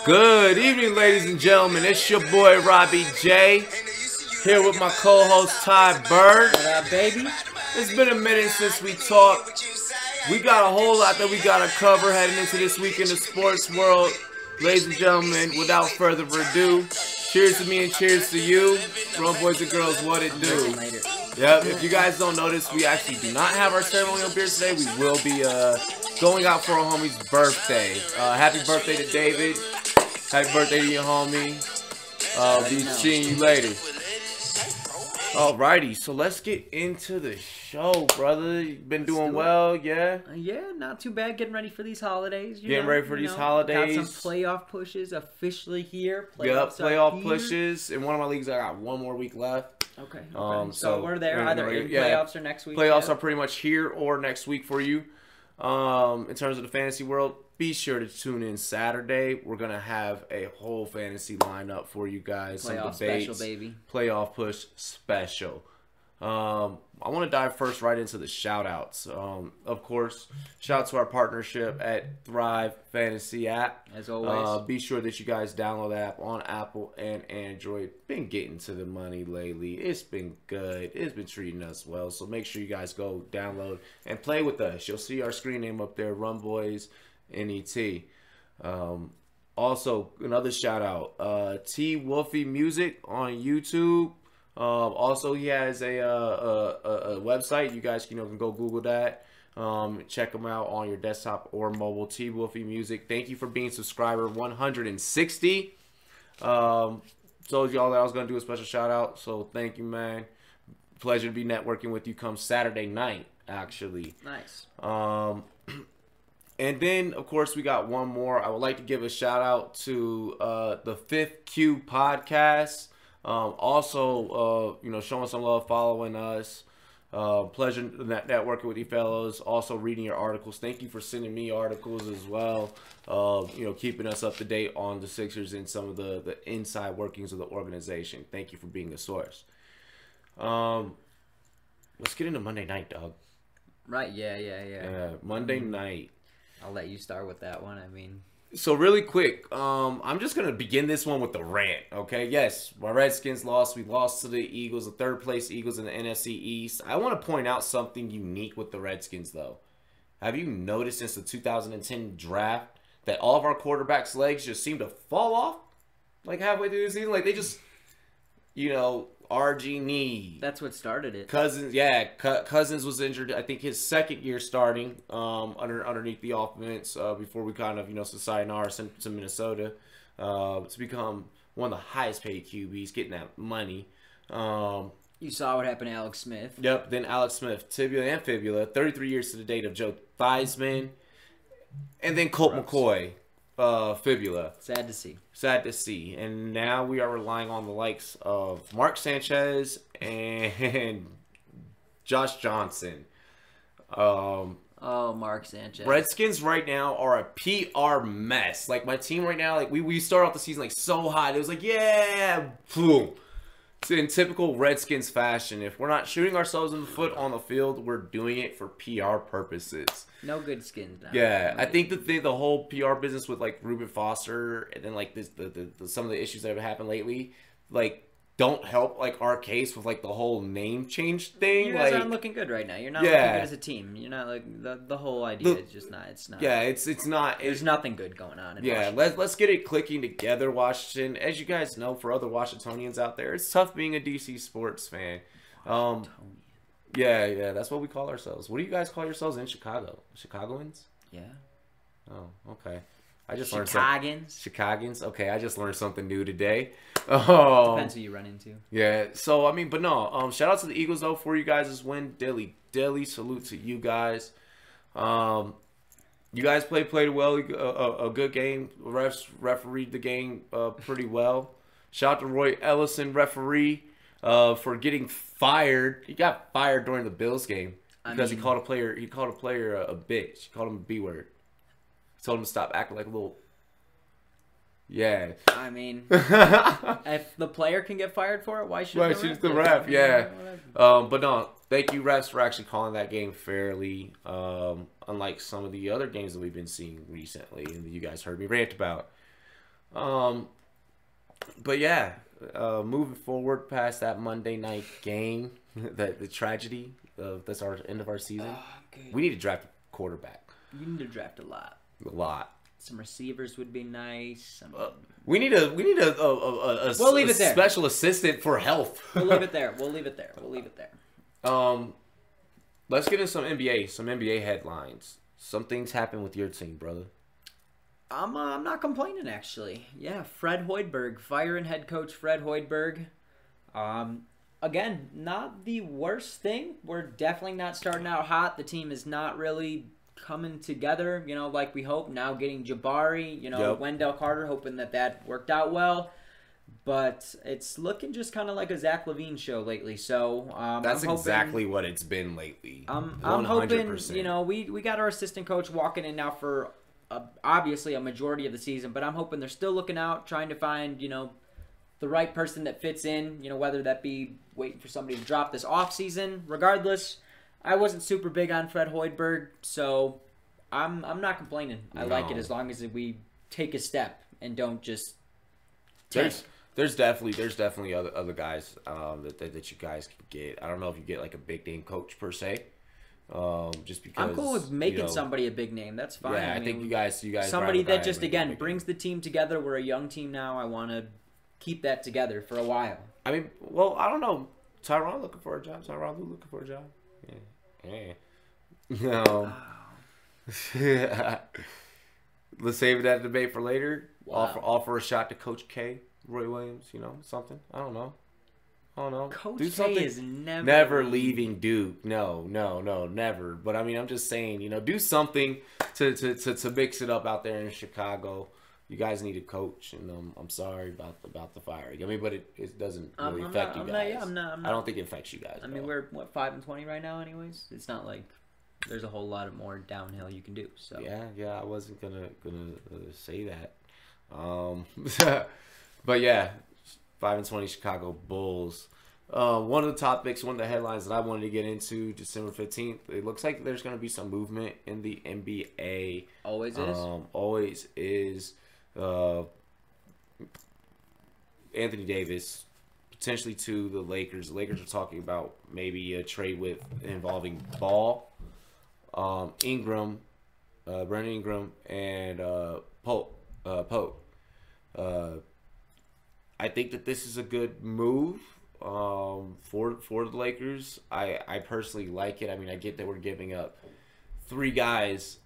Good evening, ladies and gentlemen. It's your boy Robbie J. Here with my co-host Tyberg. What up, baby? It's been a minute since we talked. We got a whole lot that we gotta cover heading into this week in the sports world. Ladies and gentlemen, without further ado, cheers to me and cheers to you. Run, boys and girls, what it do? Yep, if you guys don't notice, we actually do not have our ceremonial beers today. We will be going out for our homie's birthday. Happy birthday to David. Happy birthday to your homie. Be seeing you later. Alrighty, so let's get into the show, brother. You've been doing well, yeah? Yeah, not too bad. Getting ready for these holidays. Getting ready for these holidays. Got some playoff pushes officially here. Yep, playoff pushes. In one of my leagues, I got one more week left. Okay. So we're there either in playoffs or next week. Playoffs are pretty much here or next week for you. In terms of the fantasy world, be sure to tune in Saturday. We're gonna have a whole fantasy lineup for you guys. Playoff special, baby. Playoff push special. I want to dive first right into the shout outs. Of course, shout out to our partnership at Thrive Fantasy app. As always. Be sure that you guys download the app on Apple and Android. Been getting to the money lately. It's been good. It's been treating us well. So make sure you guys go download and play with us. You'll see our screen name up there, Run Boys NET. Also, another shout out, T Wolfie Music on YouTube. Also, he has a website. You guys can go Google that. Check him out on your desktop or mobile. T Wolfie Music. Thank you for being subscriber 160. Told y'all that I was gonna do a special shout out. So thank you, man. Pleasure to be networking with you. Come Saturday night, actually. Nice. And then, of course, we got one more. I would like to give a shout out to the Fifth Q podcast. Also, showing some love, following us. Pleasure networking with you fellows. Also reading your articles. Thank you for sending me articles as well. Keeping us up to date on the Sixers and some of the inside workings of the organization. Thank you for being a source. Let's get into Monday night, dog. Right, yeah. Monday night. I'll let you start with that one. So really quick, I'm just going to begin this one with the rant, okay? Yes, my Redskins lost. We lost to the Eagles, the third-place Eagles in the NFC East. I want to point out something unique with the Redskins, though. Have you noticed since the 2010 draft that all of our quarterbacks' legs just seem to fall off? Like halfway through the season? Like they just, RG knee. That's what started it. Cousins was injured. I think his second year starting underneath the offense before we kind of sayonara sent to Minnesota to become one of the highest paid QBs, getting that money. You saw what happened to Alex Smith. Yep. Then Alex Smith, tibia and fibula, 33 years to the date of Joe Theismann, and then Colt McCoy. Fibula. Sad to see. And now we are relying on the likes of Mark Sanchez and Josh Johnson. Mark Sanchez. Redskins right now are a PR mess. Like my team right now, like we start off the season like so hot. It was like, yeah, boom. In typical Redskins fashion, if we're not shooting ourselves in the foot on the field, we're doing it for PR purposes. No good skins now. Yeah, I think that the whole PR business with like Reuben Foster and then like some of the issues that have happened lately, like don't help like our case with like the whole name change thing. You guys aren't looking good right now. You're not looking good as a team. You're not like the whole idea is just not. It's not. Yeah, it's not. There's nothing good going on. Let's get it clicking together, Washington. As you guys know, for other Washingtonians out there, it's tough being a DC sports fan. Yeah, that's what we call ourselves. What do you guys call yourselves in Chicago? Chicagoans? Yeah. Oh, okay. I just learned Chicagans. Okay, I just learned something new today. Depends who you run into. Yeah. So but no. Shout out to the Eagles though for you guys' win. Daily salute to you guys. You guys played well. A good game. Refs refereed the game pretty well. Shout out to Roy Ellison, referee, for getting fired. He got fired during the Bills game because he called a player. He called a player a bitch. He called him a B word. Told him to stop acting like a little. Yeah. If the player can get fired for it, why should the ref? Yeah. But no, thank you, refs, for actually calling that game fairly. Unlike some of the other games that we've been seeing recently, and you guys heard me rant about. But yeah, moving forward past that Monday night game, the tragedy of that's our end of our season. We need to draft a quarterback. You need to draft a lot. A lot. Some receivers would be nice. We need a We'll leave it there. Special assistant for health. We'll leave it there. We'll leave it there. Let's get into some NBA headlines. Some things happen with your team, brother. I'm not complaining, actually. Yeah, Fred Hoiberg, firing head coach Fred Hoiberg. Again, not the worst thing. We're definitely not starting out hot. The team is not really coming together, like we hope. Now getting Jabari, Yep. Wendell Carter, hoping that worked out well. But it's looking just kind of like a Zach LaVine show lately. So That's I'm hoping, exactly what it's been lately. I'm hoping, we got our assistant coach walking in now for obviously a majority of the season, but I'm hoping they're still looking out, trying to find, the right person that fits in, whether that be waiting for somebody to drop this offseason. Regardless, I wasn't super big on Fred Hoiberg, so I'm not complaining. I like it as long as we take a step and don't just There's definitely other guys that you guys can get. I don't know if you get like a big name coach per se. Just because I'm cool with making somebody a big name. That's fine. Yeah, I think you guys somebody that just again brings the team together. We're a young team now. I want to keep that together for a while. I mean, well, I don't know. Tyron looking for a job. Tyron Lue looking for a job. Yeah. No. Let's save that debate for later. Wow. Offer a shot to Coach K, Roy Williams. Something. I don't know. Coach Do K something. is Never leaving Duke. No, never. But I mean, I'm just saying, do something to mix it up out there in Chicago. You guys need a coach, and I'm sorry about the firing. I mean, but it doesn't really affect you guys. I'm not. I don't think it affects you guys. I mean, we're 5-20 right now, anyways. It's not like there's a whole lot of more downhill you can do. So yeah. I wasn't gonna say that. But yeah, 5-20 Chicago Bulls. One of the topics, one of the headlines that I wanted to get into, December 15th, it looks like there's going to be some movement in the NBA. Always is. Always is. Anthony Davis, potentially to the Lakers. The Lakers are talking about maybe a trade involving Ball, Ingram, Brandon Ingram, and Pope. I think that this is a good move for the Lakers. I personally like it. I mean, I get that we're giving up 3 guys,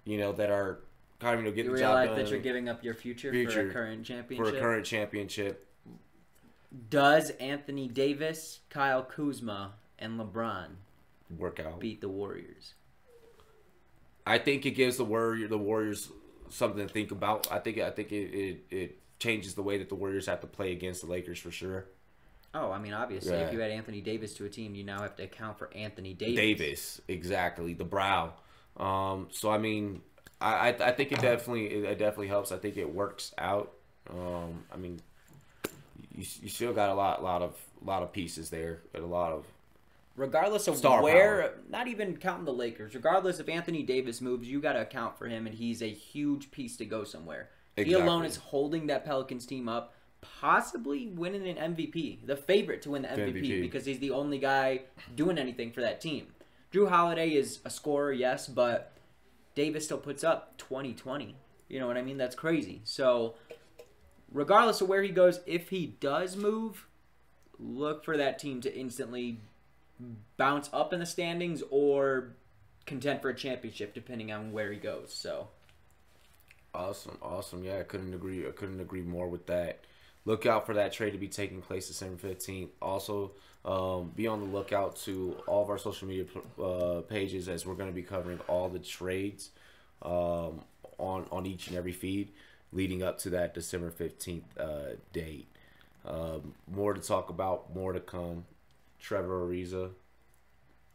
that are kind of getting the job done. You realize that you're giving up your future for a current championship? Does Anthony Davis, Kyle Kuzma, and LeBron work out? Beat the Warriors? I think it gives the Warriors something to think about. I think it changes the way that the Warriors have to play against the Lakers for sure. Oh, I mean, obviously, if you add Anthony Davis to a team, you now have to account for Anthony Davis. Exactly, the brow. So I mean, I think it definitely helps. I think it works out. I mean, you still got a lot of pieces there, and a lot of regardless of star where, power. Not even counting the Lakers. Regardless if Anthony Davis moves, you got to account for him, and he's a huge piece to go somewhere. Exactly. He alone is holding that Pelicans team up, possibly winning an MVP, the favorite to win the MVP, because he's the only guy doing anything for that team. Drew Holiday is a scorer, yes, but Davis still puts up 20-20. You know what I mean? That's crazy. So, regardless of where he goes, if he does move, look for that team to instantly bounce up in the standings or contend for a championship, depending on where he goes. So, awesome. Yeah, I couldn't agree more with that. Look out for that trade to be taking place December 15th. Also, be on the lookout to all of our social media pages, as we're going to be covering all the trades on each and every feed leading up to that December 15th date. More to talk about, more to come. Trevor Ariza,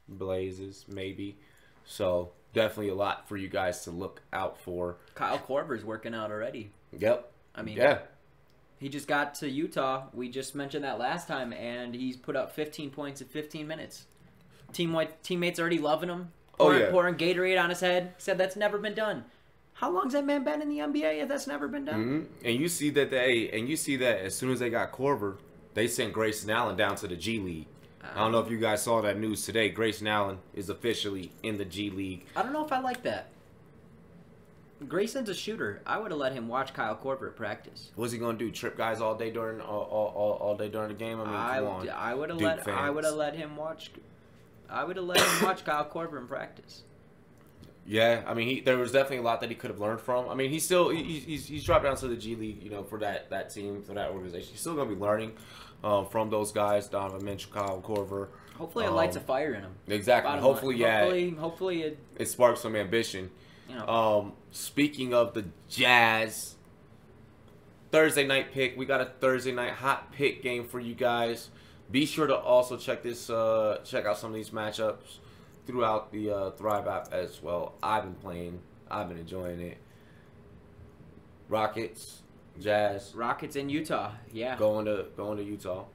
Blazes, maybe. So, definitely a lot for you guys to look out for. Kyle Korver's working out already. Yep. I mean, yeah. He just got to Utah. We just mentioned that last time, and he's put up 15 points in 15 minutes. Teammates already loving him. Pouring Gatorade on his head. Said that's never been done. How long's that man been in the NBA if that's never been done? And you see that as soon as they got Korver, they sent Grayson Allen down to the G League. I don't know if you guys saw that news today. Grayson Allen is officially in the G League. I don't know if I like that. Grayson's a shooter. I would have let him watch Kyle Korver at practice. What's he gonna do? Trip guys all day during the game? I mean, come on. I would have let him watch. I would have let him watch Kyle Korver in practice. Yeah, I mean, there was definitely a lot that he could have learned from. I mean, he's dropped down to the G League, for that team, for that organization. He's still gonna be learning from those guys. Donovan Mitchell, Kyle Korver. Hopefully, it lights a fire in him. Exactly. Hopefully, it sparks some ambition. Speaking of the Jazz, Thursday night pick. We got a Thursday night hot pick game for you guys. Be sure to also check out some of these matchups throughout the Thrive app as well. I've been enjoying it. Rockets, Jazz. Rockets in Utah. Yeah. Going to Utah.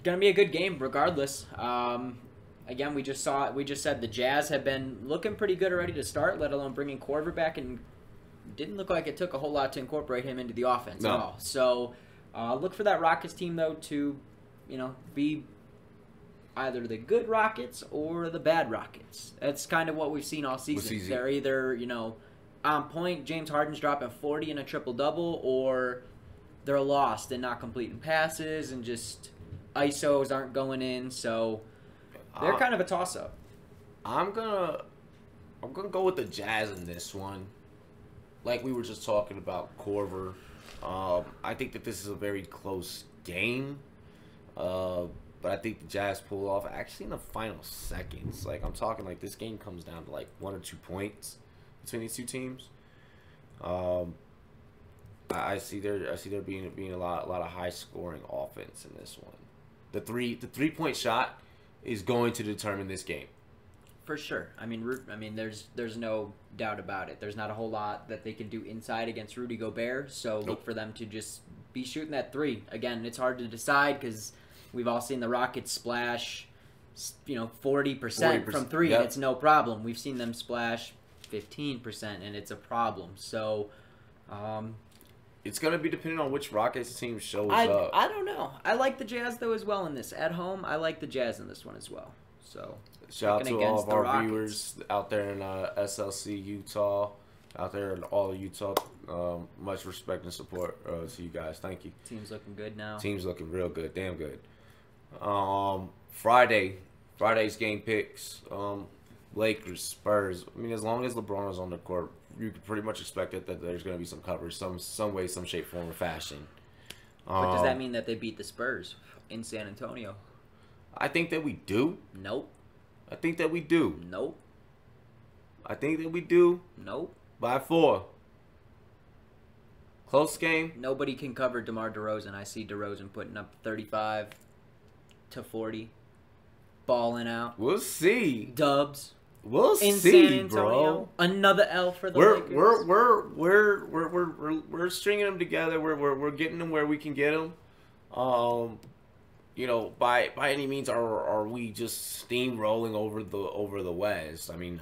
Gonna be a good game regardless. Again, we just said the Jazz have been looking pretty good already to start, let alone bringing Korver back, and didn't look like it took a whole lot to incorporate him into the offense at all. So look for that Rockets team, though, to be either the good Rockets or the bad Rockets. That's kind of what we've seen all season. They're either, on point, James Harden's dropping 40 in a triple-double, or they're lost and not completing passes and just ISOs aren't going in, so they're kind of a toss-up. I'm gonna go with the Jazz in this one. Like we were just talking about Korver. I think that this is a very close game. But I think the Jazz pull off actually in the final seconds. Like I'm talking like this game comes down to like 1 or 2 points between these two teams. I see there being a lot of high scoring offense in this one. The 3-point shot is going to determine this game. For sure. I mean, there's no doubt about it. There's not a whole lot that they can do inside against Rudy Gobert. So look for them to just be shooting that 3. Again, it's hard to decide because we've all seen the Rockets splash, 40% from 3, yep. And it's no problem. We've seen them splash 15%, and it's a problem. So, it's going to be depending on which Rockets team shows up. I don't know. I like the Jazz, though, as well in this. At home, I like the Jazz in this one as well. So, shout out to all of our viewers out there in SLC, Utah, out there in all of Utah. Much respect and support to you guys. Thank you. Team's looking good now. Team's looking real good. Damn good. Friday's game picks. Lakers, Spurs. I mean, as long as LeBron is on the court, you can pretty much expect it that there's going to be some coverage, some way, some shape, form, or fashion. But does that mean that they beat the Spurs in San Antonio? I think that we do. Nope. I think that we do. Nope. I think that we do. Nope. By 4. Close game. Nobody can cover DeMar DeRozan. I see DeRozan putting up 35 to 40. Balling out. We'll see. Dubs. We'll in see, San Antonio. Bro. Another L for the Lakers. We're stringing them together. We're getting them where we can get them. By any means are we just steamrolling over the West? I mean,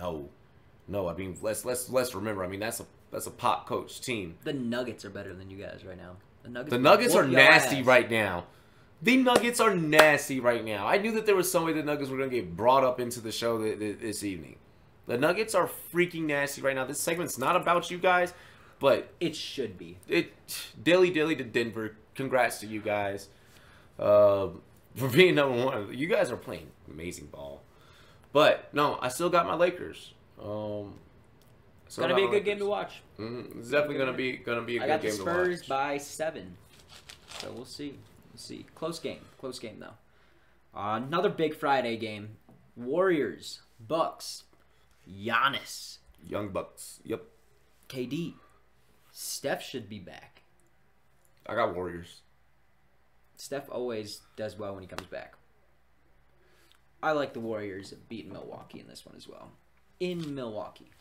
no. I mean, let's remember. I mean, that's a pop coach team. The Nuggets are better than you guys right now. The Nuggets are nasty right now. The Nuggets are nasty right now. I knew that there was some way the Nuggets were going to get brought up into the show this evening. The Nuggets are freaking nasty right now. This segment's not about you guys, but it should be. Dilly to Denver. Congrats to you guys for being number 1. You guys are playing amazing ball. But no, I still got my Lakers. It's gonna be a good game to watch. It's definitely gonna be a good game to watch. I got the Spurs by 7, so we'll see. Close game though. Another big Friday game. Warriors, Bucks, Giannis, Young Bucks. Yep. KD, Steph should be back. I got Warriors. Steph always does well when he comes back. I like the Warriors beating Milwaukee in this one as well. In Milwaukee.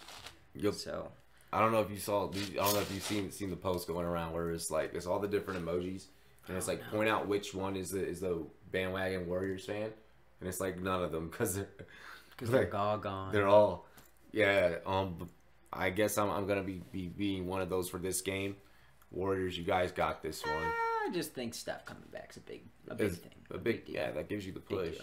Yep. So I don't know if you saw. I don't know if you've seen the post going around where it's like it's all the different emojis. And it's like point out which one is the bandwagon Warriors fan, and it's like none of them because they're gone. They're all I guess I'm gonna be being one of those for this game. Warriors, you guys got this one. I just think Steph coming back is a big thing. A big deal. Yeah, that gives you the push.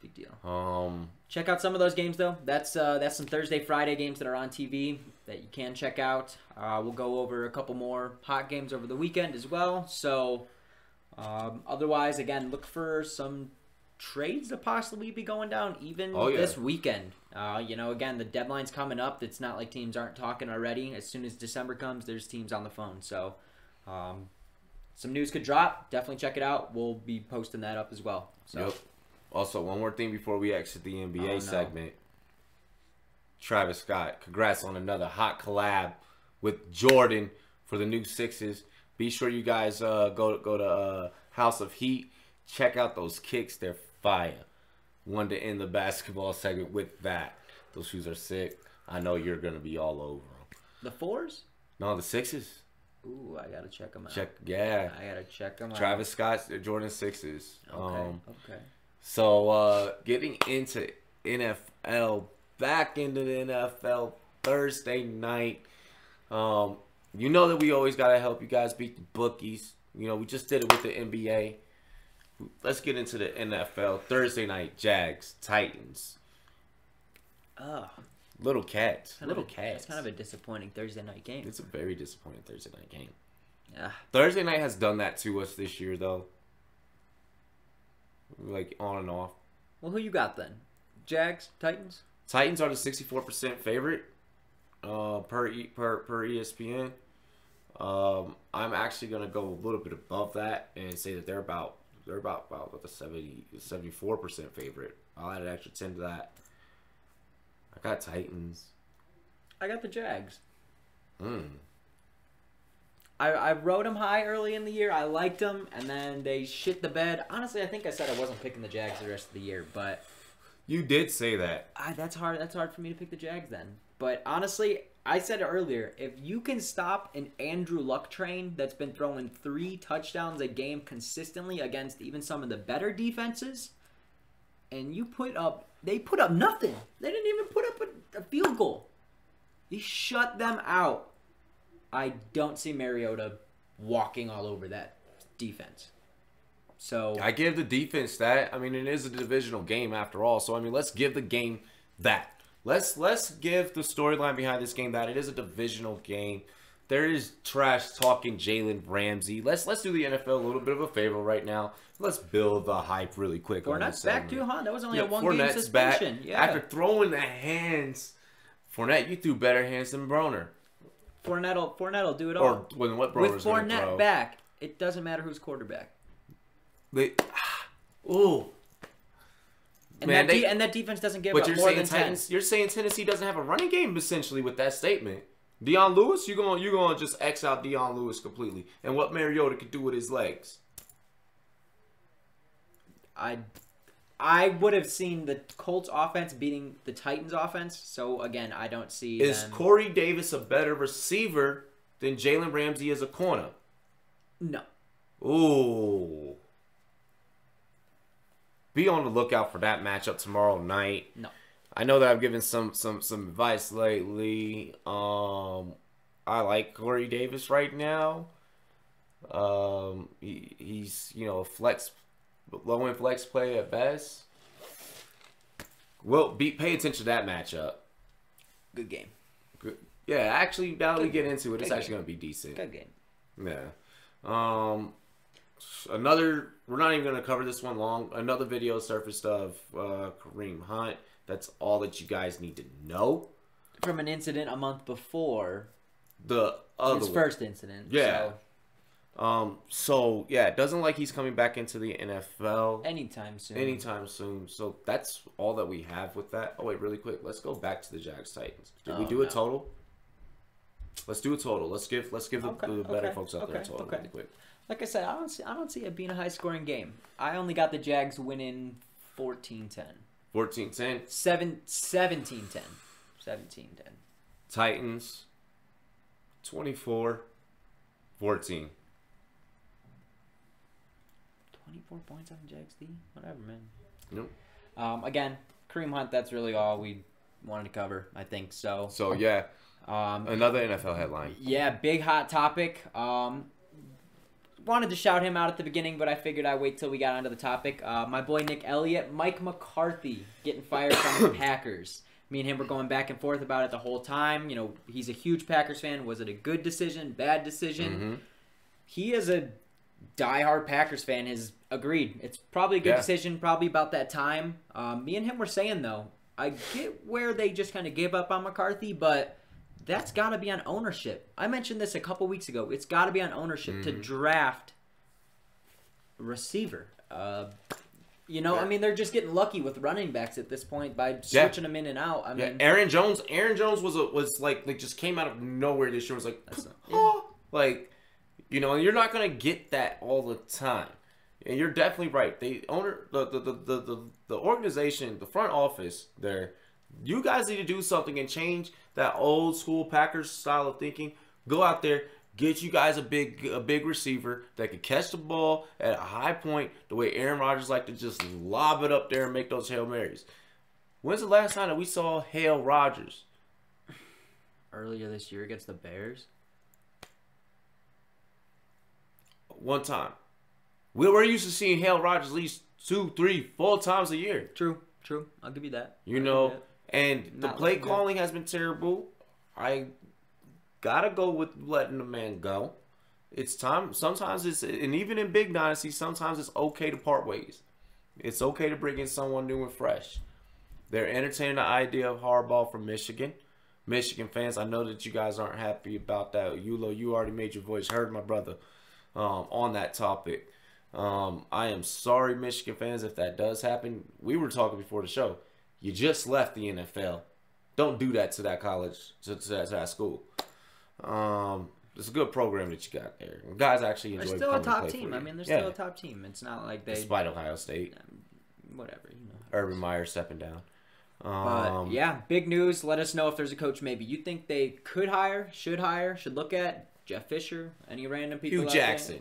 Big deal. Check out some of those games though. That's some Thursday, Friday games that are on TV that you can check out. We'll go over a couple more hot games over the weekend as well. So otherwise, again, look for some trades to possibly be going down even this weekend. Again, the deadline's coming up. It's not like teams aren't talking already. As soon as December comes, there's teams on the phone. So some news could drop. Definitely check it out. We'll be posting that up as well. So. Yep. Also, one more thing before we exit the NBA segment. Travis Scott, congrats on another hot collab with Jordan for the new Sixes. Be sure you guys go to House of Heat. Check out those kicks. They're fire. Wanted to end the basketball segment with that. Those shoes are sick. I know you're going to be all over them. The 4s? No, the 6s. Ooh, I got to check them out. I got to check them out. Travis Scott's Jordan 6s. Okay. So, getting into NFL, back into the NFL Thursday night. You know that we always got to help you guys beat the bookies. We just did it with the NBA. Let's get into the NFL Thursday night. Jags, Titans. Little Cats. It's kind of a disappointing Thursday night game. It's a very disappointing Thursday night game. Yeah. Thursday night has done that to us this year, though. Like, on and off. Well, who you got then? Jags? Titans? Titans are the 64% favorite per ESPN. I'm actually going to go a little bit above that and say that they're about what, the 74% favorite. I'll add an extra 10 to that. I got Titans. I got the Jags. I rode them high early in the year. I liked them, and then they shit the bed. Honestly, I think I said I wasn't picking the Jags the rest of the year, but you did say that. That's hard. That's hard for me to pick the Jags then. But honestly, I said it earlier. If you can stop an Andrew Luck train that's been throwing 3 touchdowns a game consistently against even some of the better defenses, and they put up nothing. They didn't even put up a field goal. You shut them out. I don't see Mariota walking all over that defense. So I give the defense that. I mean, it is a divisional game after all. So, I mean, let's give the game that. Let's give the storyline behind this game that it is a divisional game. There is trash talking Jalen Ramsey. Let's do the NFL a little bit of a favor right now. Let's build the hype really quick. Fournette's back too, huh? That was only a 1-game suspension. Back. Yeah. After throwing the hands, Fournette, you threw better hands than Broner. Fournette'll do it all. Or what with Fournette back, it doesn't matter who's quarterback. And that defense doesn't give up more than 10. You're saying Tennessee doesn't have a running game essentially with that statement. Deion Lewis, you're gonna just X out Deion Lewis completely, and what Mariota could do with his legs. I would have seen the Colts offense beating the Titans offense. So again, I don't see. Is Corey Davis a better receiver than Jalen Ramsey as a corner? No. Ooh. Be on the lookout for that matchup tomorrow night. No. I know that I've given some advice lately. I like Corey Davis right now. He's a low end flex play at best. Pay attention to that matchup. Good game. Good. Yeah, actually, now that we get into it, it's actually going to be decent. Good game. Yeah. We're not even going to cover this one long. Another video surfaced of Kareem Hunt. That's all that you guys need to know. From an incident a month before. His first incident. Yeah. So it doesn't like he's coming back into the NFL anytime soon. So that's all that we have with that. Oh wait, really quick, let's go back to the Jags Titans. Did we do a total? Let's do a total. Let's give the better folks out there a total really quick. Like I said, I don't see it being a high scoring game. I only got the Jags winning 14-10. 14-10? 17-10. Titans 24-14. 24 points on Jags D? Whatever, man. Nope. Again, Kareem Hunt, that's really all we wanted to cover, I think. So yeah. Another NFL headline. Yeah, big hot topic. Wanted to shout him out at the beginning, but I figured I'd wait till we got onto the topic. My boy Nick Elliott, Mike McCarthy getting fired from the Packers. Me and him were going back and forth about it the whole time. You know, he's a huge Packers fan. Was it a good decision, bad decision? Mm-hmm. He is a diehard Packers fan, has agreed. It's probably a good decision, probably about that time. Me and him were saying, though, I get where they just kind of give up on McCarthy, but that's got to be on ownership. I mentioned this a couple weeks ago. It's got to be on ownership to draft a receiver. You know, I mean, they're just getting lucky with running backs at this point by switching them in and out. I mean, Aaron Jones was like just came out of nowhere this year. Was like, like, you know, you're not gonna get that all the time. And you're definitely right. The organization, the front office there, you guys need to do something and change that old school Packers style of thinking. Go out there, get you guys a big receiver that can catch the ball at a high point the way Aaron Rodgers like to just lob it up there and make those Hail Marys. When's the last time that we saw Hail Rodgers? Earlier this year against the Bears. One time. We're used to seeing Hail Rodgers at least 2, 3, 4 times a year. True. I'll give you that. You know, and the play calling has been terrible. I gotta go with letting the man go. It's time. Sometimes it's, and even in big dynasties, sometimes it's okay to part ways. It's okay to bring in someone new and fresh. They're entertaining the idea of Harbaugh from Michigan. Michigan fans, I know that you guys aren't happy about that. Yulo, you already made your voice heard, my brother, on that topic. I am sorry, Michigan fans, if that does happen. We were talking before the show. You just left the NFL. Don't do that to that college, to that school. It's a good program that you got there. Guys actually enjoy. They're still a top team. I mean, they're still a top team. It's not like they. Despite Ohio State. Whatever, you know. Urban Meyer stepping down. But yeah, big news. Let us know if there's a coach. Maybe you think they could hire, should look at Jeff Fisher, any random people. Hugh Jackson.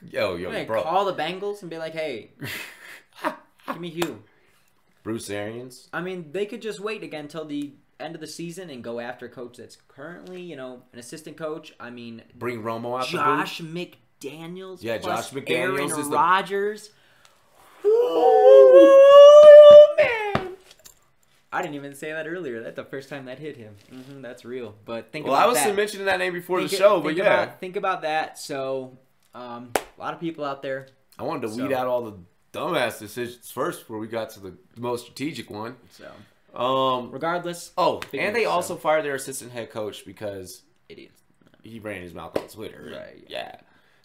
yo, bro. Call the Bengals and be like, hey, give me Hugh. Bruce Arians. I mean, they could just wait again until the end of the season and go after a coach that's currently, you know, an assistant coach. I mean, bring Romo out. Josh McDaniels. Yeah, plus Josh McDaniels Aaron is Rodgers. Oh, man. I didn't even say that earlier. That's the first time that hit him. That's real. But think about that. Well, I was mentioning that name before the show, but yeah. Think about that. So, a lot of people out there. I wanted to weed out all the dumbass decisions first before we got to the most strategic one. So, regardless. Oh, and they also fired their assistant head coach because idiots. He ran his mouth on Twitter. Right. Yeah.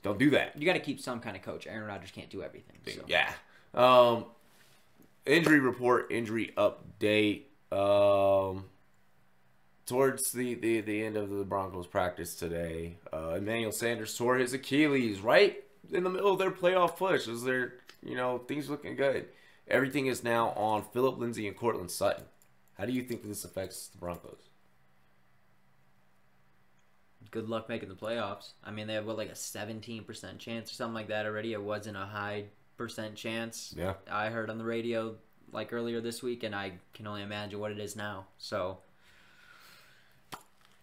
Don't do that. You got to keep some kind of coach. Aaron Rodgers can't do everything. So. Yeah. Injury report, injury update. Towards the end of the Broncos practice today, Emmanuel Sanders tore his Achilles right in the middle of their playoff push. As they're, you know, things looking good. Everything is now on Phillip Lindsay and Courtland Sutton. How do you think this affects the Broncos? Good luck making the playoffs. I mean, they have, like a 17% chance or something like that already. It wasn't a high percent chance. Yeah. I heard on the radio, like, earlier this week, and I can only imagine what it is now. So,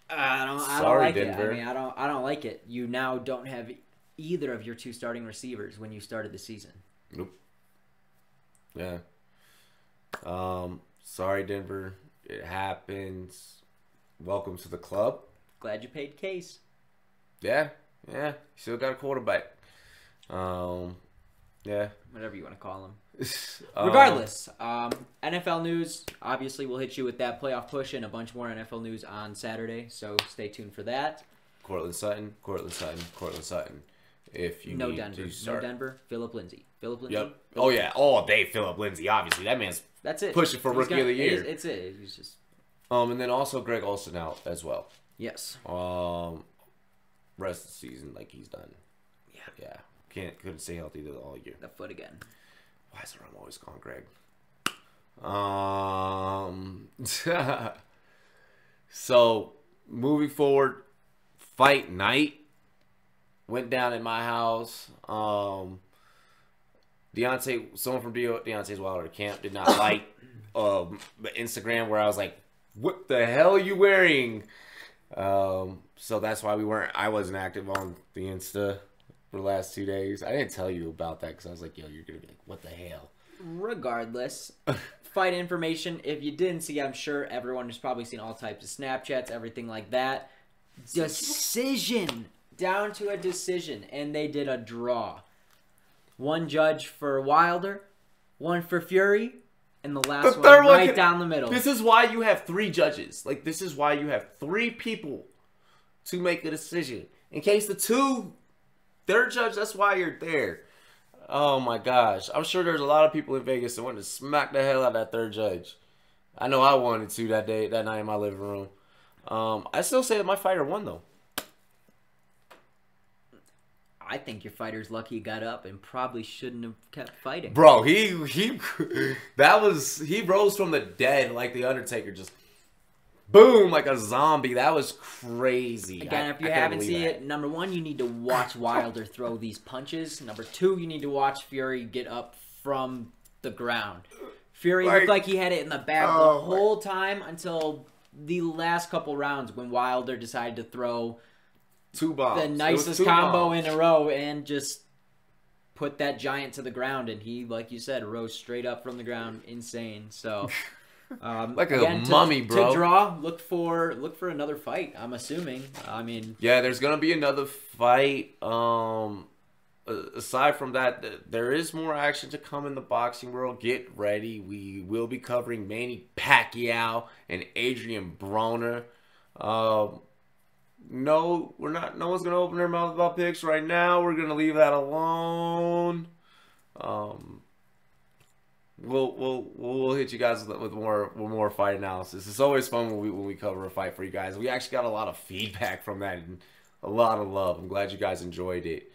I don't like Denver. it. I mean, I don't like it. You now don't have either of your two starting receivers when you started the season. Nope. Yeah. Sorry, Denver. It happens. Welcome to the club. Glad you paid Case. Yeah. Still got a quarterback. Yeah. Whatever you want to call him. Regardless, NFL news. Obviously, we'll hit you with that playoff push and a bunch more NFL news on Saturday. So stay tuned for that. Courtland Sutton. If you need Denver. to start. No Denver. Phillip Lindsay. Yep. Oh yeah, all day Phillip Lindsay. Obviously, that man's pushing for Rookie of the Year. It's it. He's just. And then also Greg Olsen out as well. Yes. Rest of the season like he's done. Yeah. Couldn't stay healthy all year. The foot again. Why is the rum always gone, Greg? So moving forward, fight night went down at my house. Someone from Deontay's Wilder camp did not like the Instagram where I was like what the hell are you wearing? So that's why I wasn't active on the Insta for the last 2 days. I didn't tell you about that because I was like, yo, you're going to be like, what the hell? Regardless, fight information. If you didn't see, I'm sure everyone has probably seen all types of Snapchats, everything like that. Decision. Down to a decision. And they did a draw. One judge for Wilder, one for Fury, and the last one right down the middle. This is why you have 3 judges. Like, this is why you have 3 people to make a decision. In case the 3rd judge, that's why you're there. Oh my gosh. I'm sure there's a lot of people in Vegas that wanted to smack the hell out of that 3rd judge. I know I wanted to that night in my living room. I still say that my fighter won, though. I think your fighter's lucky he got up and probably shouldn't have kept fighting. Bro, he rose from the dead like the Undertaker, just boom, like a zombie. That was crazy. Again, if you haven't seen it, number 1, you need to watch Wilder throw these punches. Number 2, you need to watch Fury get up from the ground. Fury looked like he had it in the bag the whole time until the last couple rounds when Wilder decided to throw 2 bombs. The nicest combo in a row and just put that giant to the ground. And he, like you said, rose straight up from the ground. Insane. So, like a mummy, bro. To draw, look for another fight, I'm assuming. I mean... Yeah, there's going to be another fight. Aside from that, there is more action to come in the boxing world. Get ready. We will be covering Manny Pacquiao and Adrian Broner. No, we're not. No one's gonna open their mouth about picks right now. We're gonna leave that alone. We'll hit you guys with more fight analysis. It's always fun when we cover a fight for you guys. We actually got a lot of feedback from that and a lot of love. I'm glad you guys enjoyed it.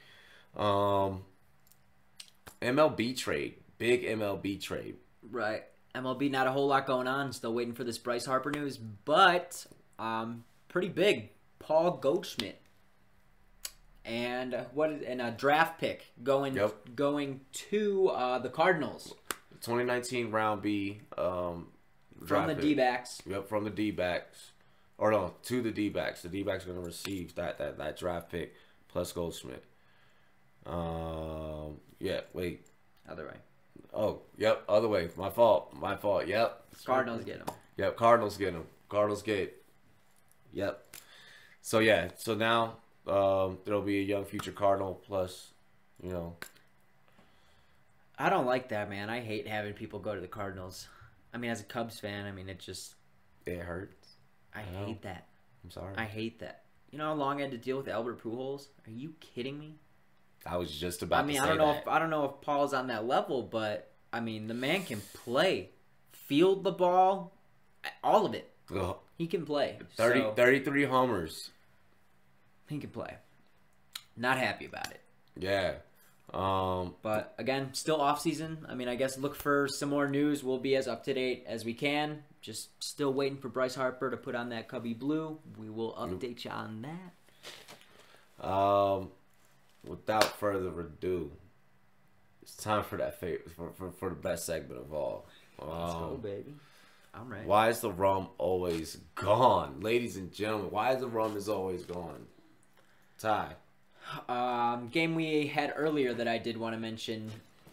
MLB trade, big MLB trade. Right, MLB not a whole lot going on. Still waiting for this Bryce Harper news, but pretty big. Paul Goldschmidt and a draft pick going to the Cardinals. 2019 round B from the D-backs. Yep, from the D-backs. Or no, to the D-backs. The D-backs are going to receive that draft pick plus Goldschmidt. Yeah, wait. Other way. Oh, yep, other way. My fault. Yep. Cardinals get him. Yep, Cardinals get him. Cardinals get. Yep. So yeah, so now there'll be a young future Cardinal plus, you know. I don't like that, man. I hate having people go to the Cardinals. I mean, as a Cubs fan, I mean, it hurts. I hate that. I'm sorry. I hate that. You know how long I had to deal with Albert Pujols? Are you kidding me? I was just about to say I don't know if Paul's on that level, but I mean, the man can play, field the ball, all of it. Ugh. He can play. 33 homers. He can play. Not happy about it. Yeah. But again, still off season. I mean, I guess look for some more news. We'll be as up to date as we can. Just still waiting for Bryce Harper to put on that Cubby blue. We will update you on that. Without further ado, it's time for that for the best segment of all. Let's go, baby. I'm ready. Why is the rum always gone? Ladies and gentlemen, why is the rum always gone? Ty. Game we had earlier that I did want to mention,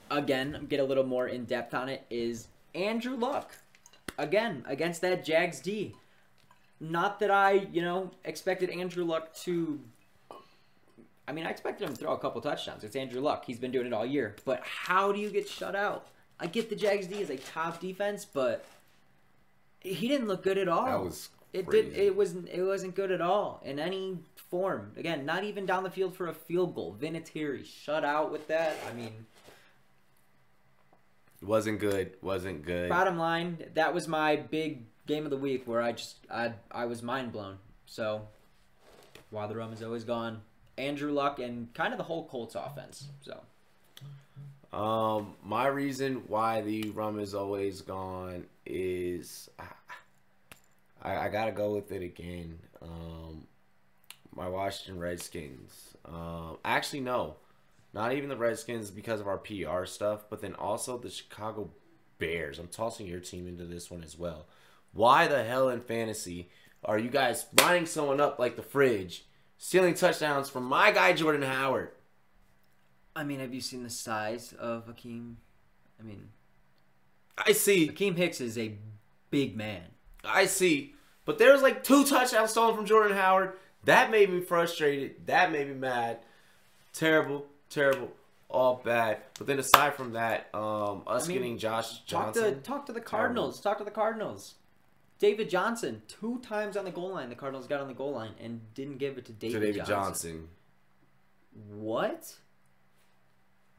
again, get a little more in depth on it, is Andrew Luck. Again, against that Jags D. Not that I, expected Andrew Luck to... I mean, I expected him to throw a couple touchdowns. It's Andrew Luck. He's been doing it all year. But how do you get shut out? I get the Jags D is a top defense, but... he didn't look good at all. That was crazy. It wasn't good at all in any form. Again, not even down the field for a field goal. Vinatieri shut out with that. I mean, wasn't good. Bottom line, that was my big game of the week where I was mind blown. So, while the rum is always gone, Andrew Luck and kind of the whole Colts offense. So. My reason why the rum is always gone is I gotta go with it again. My Washington Redskins. Actually, no, not even the Redskins because of our PR stuff, but then also the Chicago Bears. I'm tossing your team into this one as well. Why the hell in fantasy are you guys lining someone up like the fridge, stealing touchdowns from my guy Jordan Howard? I mean, have you seen the size of Hakeem? I mean, I see. Hakeem Hicks is a big man. I see. But there was like 2 touchdowns stolen from Jordan Howard. That made me frustrated. That made me mad. Terrible. All bad. But then aside from that, getting Josh Johnson. Talk to the Cardinals. Talk to the Cardinals. David Johnson, 2 times on the goal line. The Cardinals got on the goal line and didn't give it to David Johnson. What?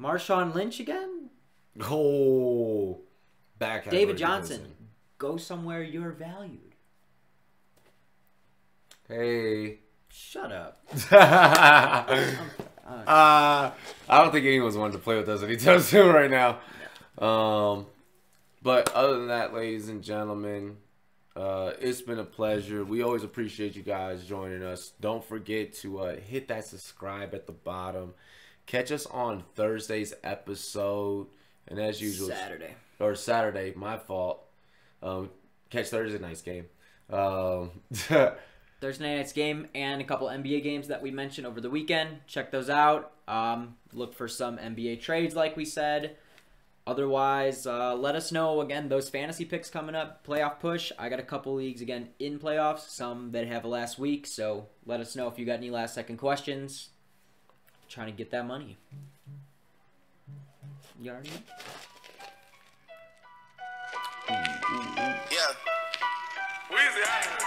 Marshawn Lynch again? Oh. David Johnson, go somewhere you're valued. Hey. Shut up. I don't think anyone's wanted to play with us anytime soon right now. But other than that, ladies and gentlemen, it's been a pleasure. We always appreciate you guys joining us. Don't forget to hit that subscribe at the bottom. Catch us on Thursday's episode. And as usual... Saturday, my fault. Catch Thursday night's game. Thursday night's game and a couple NBA games that we mentioned over the weekend. Check those out. Look for some NBA trades like we said. Otherwise, let us know, again, those fantasy picks coming up. Playoff push. I got a couple leagues, again, in playoffs. Some that have a last week. So let us know if you got any last-second questions. Trying to get that money. You already know? Yeah. Weezy.